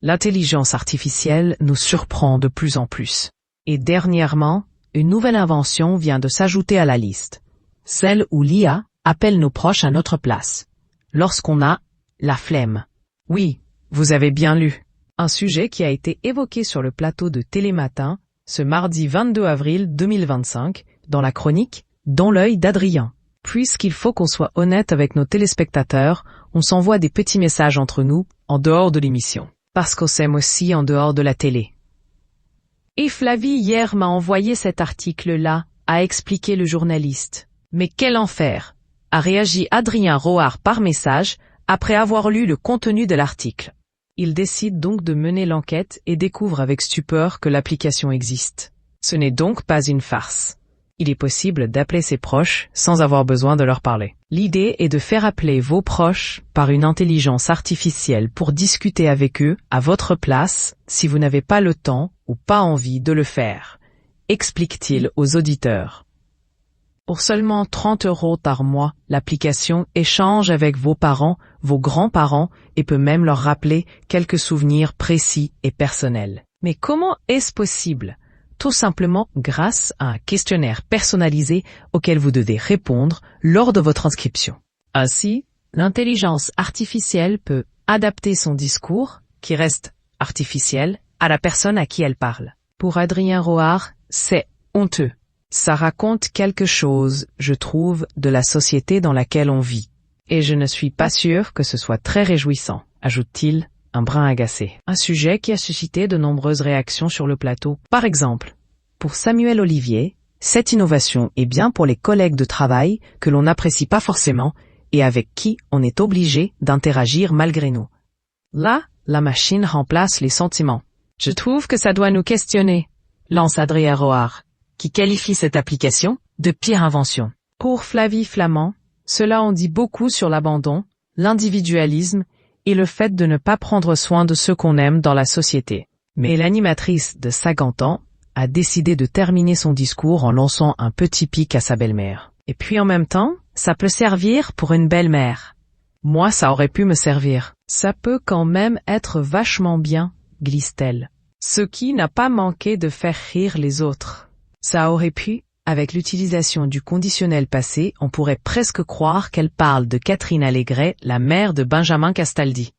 L'intelligence artificielle nous surprend de plus en plus. Et dernièrement, une nouvelle invention vient de s'ajouter à la liste. Celle où l'IA appelle nos proches à notre place. Lorsqu'on a la flemme. Oui, vous avez bien lu. Un sujet qui a été évoqué sur le plateau de Télématin, ce mardi 22 avril 2025, dans la chronique « Dans l'œil d'Adrien ». Puisqu'il faut qu'on soit honnête avec nos téléspectateurs, on s'envoie des petits messages entre nous, en dehors de l'émission. Parce qu'on s'aime aussi en dehors de la télé. Et Flavie hier m'a envoyé cet article-là, a expliqué le journaliste. Mais quel enfer! A réagi Adrien Roard par message, après avoir lu le contenu de l'article. Il décide donc de mener l'enquête et découvre avec stupeur que l'application existe. Ce n'est donc pas une farce. Il est possible d'appeler ses proches sans avoir besoin de leur parler. L'idée est de faire appeler vos proches par une intelligence artificielle pour discuter avec eux à votre place si vous n'avez pas le temps ou pas envie de le faire, explique-t-il aux auditeurs. Pour seulement 30 € par mois, l'application échange avec vos parents, vos grands-parents et peut même leur rappeler quelques souvenirs précis et personnels. Mais comment est-ce possible ? Tout simplement grâce à un questionnaire personnalisé auquel vous devez répondre lors de votre inscription. Ainsi, l'intelligence artificielle peut adapter son discours, qui reste artificiel, à la personne à qui elle parle. Pour Adrien Roard, c'est honteux. Ça raconte quelque chose, je trouve, de la société dans laquelle on vit. Et je ne suis pas sûr que ce soit très réjouissant, ajoute-t-il, un brin agacé. Un sujet qui a suscité de nombreuses réactions sur le plateau. Par exemple, pour Samuel Olivier, cette innovation est bien pour les collègues de travail que l'on n'apprécie pas forcément et avec qui on est obligé d'interagir malgré nous. Là, la machine remplace les sentiments. Je trouve que ça doit nous questionner, lance Adrien Roard, qui qualifie cette application de pire invention. Pour Flavie Flament, cela en dit beaucoup sur l'abandon, l'individualisme et le fait de ne pas prendre soin de ceux qu'on aime dans la société. Mais l'animatrice de 50 ans a décidé de terminer son discours en lançant un petit pic à sa belle-mère. Et puis en même temps, ça peut servir pour une belle-mère. Moi, ça aurait pu me servir. Ça peut quand même être vachement bien, glisse-t-elle. Ce qui n'a pas manqué de faire rire les autres. Ça aurait pu, avec l'utilisation du conditionnel passé, on pourrait presque croire qu'elle parle de Catherine Allégret, la mère de Benjamin Castaldi.